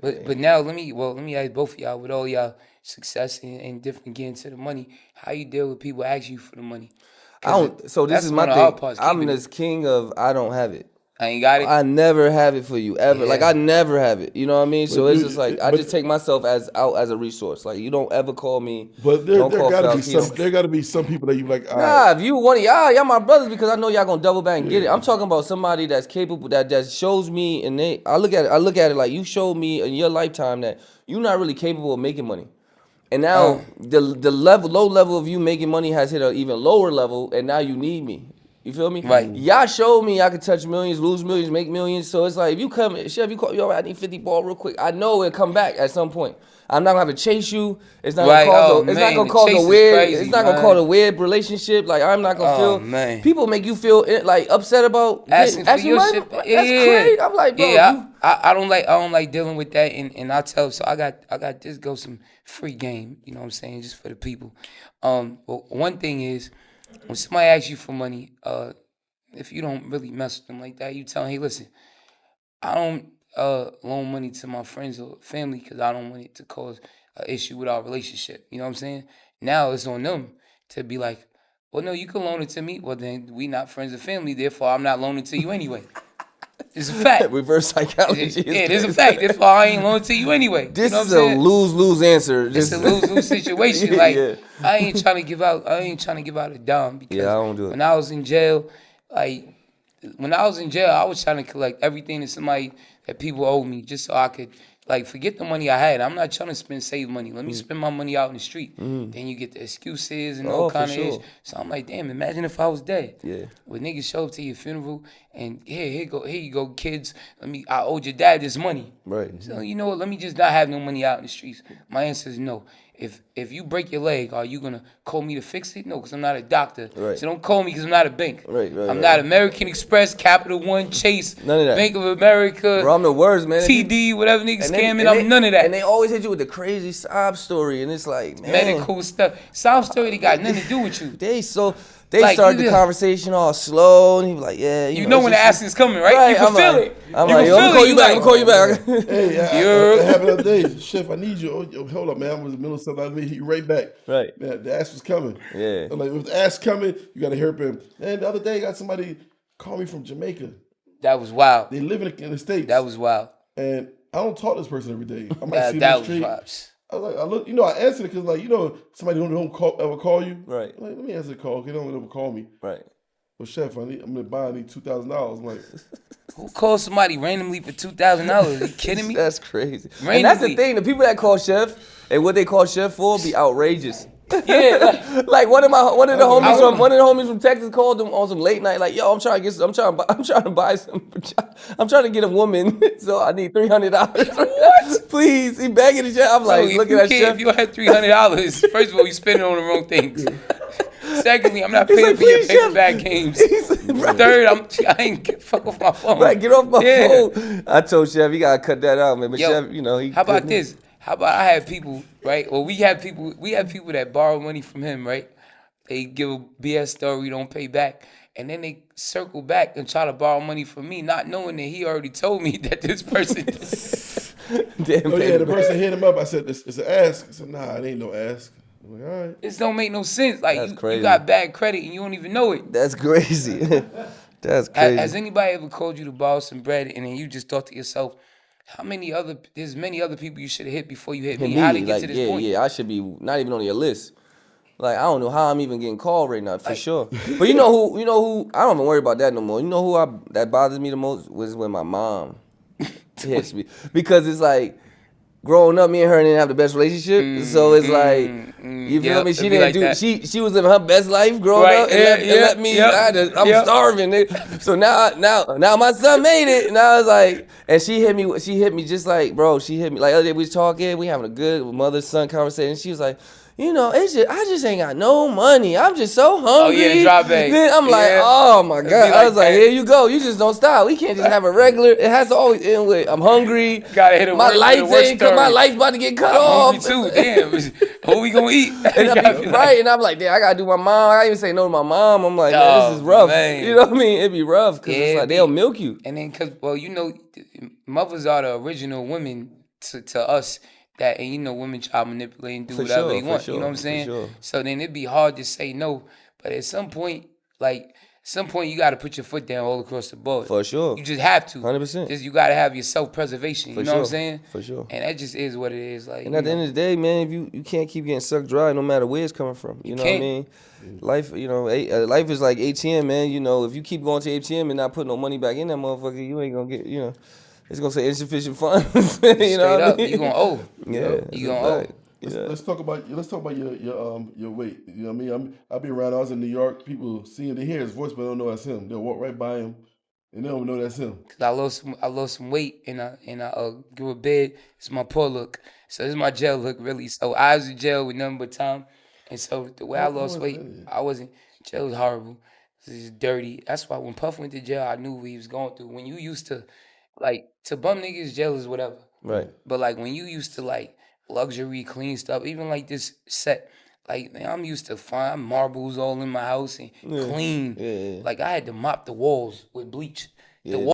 But now let me ask both of y'all, with all y'all success and different getting to the money, how you deal with people asking you for the money? I Because don't. So this that's is my one of our thing. parts, I'm keeping it. this king of I don't have it. I ain't got it. I never have it for you ever. Like I Yeah. never have it. You know what I mean? So But it's just like I but just take myself as out as a resource. Like you don't ever call me. but Don't there call got to be Falcino. some people that you like. All right, Nah, if you want y'all my brothers because I know y'all gonna double back and get it. yeah. I'm talking about somebody that's capable that shows me and I look at it like you showed me in your lifetime that you're not really capable of making money. And now Um. the low level of you making money has hit an even lower level, and now you need me. You feel me? Right. Y'all showed me I could touch millions, lose millions, make millions. So it's like if you come, Chef, you call, yo, I need 50 ball real quick. I know it'll come back at some point. I'm not gonna have to chase you. It's not gonna Right. cause Oh a, it's not man, gonna the cause a chase is weird, it's crazy, not gonna cause man. a weird relationship. Like I'm not gonna Oh feel. man. People make you feel like upset about Asking for asking your money. shit. That's Yeah. crazy. I'm like, bro, Yeah. you I don't like dealing with that, and I tell, so I got this go some free game. You know what I'm saying, just for the people. But one thing is, when somebody asks you for money, if you don't really mess with them like that, you tell them, hey, listen, I don't loan money to my friends or family because I don't want it to cause an issue with our relationship. You know what I'm saying? Now it's on them to be like, well, no, you can loan it to me. Well, then we not friends or family. Therefore, I'm not loaning to you anyway. It's a fact. reverse psychology. Yeah, it is a fact. Therefore, I ain't loaning to you anyway. You This know what I'm is a saying? lose-lose answer. It's a Just lose-lose situation. yeah, Like yeah. I ain't trying to give out. I ain't trying to give out a dime Yeah, because I don't do it. when I was in jail, like when I was in jail, I was trying to collect everything that people owed me, just so I could like forget the money I had. I'm not trying to save money. Let me spend my money out in the street. Then you get the excuses and all Oh, for kind of ish. sure. So I'm like, damn, imagine if I was dead. Yeah. When niggas show up to your funeral and here you go, kids. I owed your dad this money. Right. So you know what? Let me just not have no money out in the streets. My answer is no. If you break your leg, are you gonna call me to fix it? No, because I'm not a doctor. Right. So don't call me because I'm not a bank. Right, I'm right. not American Express, Capital One, Chase, None of that. Bank of America, Bro, I'm the worst, man. TD, whatever niggas And then- scamming. and I'm they- none of that. And they always hit you with the crazy sob story, and it's like, man, Medical stuff. South Story, they got nothing to do with you. they Like, start the yeah. conversation all slow, and he be like, yeah, You know it's when the just- action is coming, right? You can I'm feel like, it. I'm You like, can yo, I'm feel gonna call it. you back. I'm like, gonna call you back. Hey, You're- I happened the other day. Chef, I need you. Oh, yo, hold up, man. I was in the middle of something. I need you right back. Right. Man, the ass was coming. Yeah. I'm like, with the ass coming, you got to hear him. And the other day, I got somebody call me from Jamaica. That was wild. They live in the States. That was wild. And I don't talk to this person every day. I might see them That on was the street. vibes. I was like, I look, I answered it because, like, somebody don't ever call you. Right. I'm like, let me answer the call. They don't ever call me. Right. Well, chef, I'm gonna buy. I need $2,000. I'm like, Who calls somebody randomly for $2,000? You kidding me? That's crazy. And that's the Randomly. thing. The people that call chef and what they call chef for be outrageous. Yeah, Like one of the I- homies from Texas called them on some late night. Like, yo, I'm trying to buy some. I'm trying to get a woman, so I need $300. What? Please, he begging the chef. I'm like, Bro, look if at that you can't- chef. If you had $300, first of all, you spending on the wrong things. Secondly, I'm not paying like, for your "Please, paper chef." bag games. Right. Third, I ain't fuck off my phone. Right, get off my Yeah. phone. I told Chef, you gotta cut that out, man. But Yo, Chef, he. How about couldn't. this? How about I have people, right? Well, we have people that borrow money from him, right? They give a BS story, don't pay back, and then they circle back and try to borrow money from me, not knowing that he already told me that this person. Damn, oh yeah, the baby. person hit him up. I said, it's an ask. I said, nah, it ain't no ask. I'm like, all right. This don't make no sense. Like That's you crazy. got bad credit and you don't even know it. That's crazy. That's crazy. Has anybody ever called you to borrow some bread and then you just thought to yourself, there's many other people you should have hit before you hit me. How they get to this point? I should be not even on your list. Like I don't know how I'm even getting called right now for sure. But you know who I don't even worry about that no more. You know who that bothers me the most was when my mom hits me because it's like growing up, me and her didn't have the best relationship, so it's like you feel yeah, me. it'd She be didn't like do. that. She was living her best life growing Right, up, and yeah, let me. yeah, I'm yeah. starving. So now my son made it. Now it's like, and she hit me. She hit me just like, bro. She hit me like other day. We was talking. We having a good mother son conversation. She was like, I just ain't got no money. I'm just so hungry. yeah, drop bag. Then I'm like, Yeah. oh my It'd be god. I like was like, that. here you go. You just don't stop. We can't just have a regular. It has to always end with I'm hungry. Gotta hit a My work- lights with a work ain't cut. My story. lights about to get cut I'm off. hungry too. Damn, what we gonna eat? And Y'all be like, right, and I'm like, damn, I gotta do my mom. I even say no to my mom. I'm like, man, this is Oh, rough. man. You know what I mean? It'd be rough because Yeah, it's it like be- they'll milk you. And then, mothers are the original women to us that, and you know, women try to manipulate and do For whatever sure, they for want. You know sure, what I'm for saying? sure. So then it'd be hard to say no. But at some point, you got to put your foot down all across the board. For sure. You just have to. 100%. Just you got to have your self preservation. For You know what I'm sure, saying? for sure. And that just is what it is. Like, And at the end of the day, man, if you can't keep getting sucked dry, no matter where it's coming from. You know what I can't. mean? Life, you know, life is like ATM, man. You know, if you keep going to ATM and not putting no money back in that motherfucker, you ain't gonna get, you know, it's gonna say insufficient funds. you Straight know what up, I mean? you gonna owe. Yeah, You gonna owe. Let's talk about your weight. You know what I mean? I'll be around. I was in New York. People see him, they hear his voice, but they don't know that's him. They'll walk right by him, and they don't know that's him. Cause I lost some weight and I grew a beard. It's my poor look. So this is my gel look really. So I was in jail with nothing but time, and so the way I How lost was weight, that? I wasn't. Jail was horrible. It's just dirty. That's why when Puff went to jail, I knew what he was going through. When you used to, to bum niggas, jail is whatever. Right. But like when you used to luxury clean stuff, even like this set, like man, I'm used to find marbles all in my house and clean. Yeah. Like I had to mop the walls with bleach. The Yeah.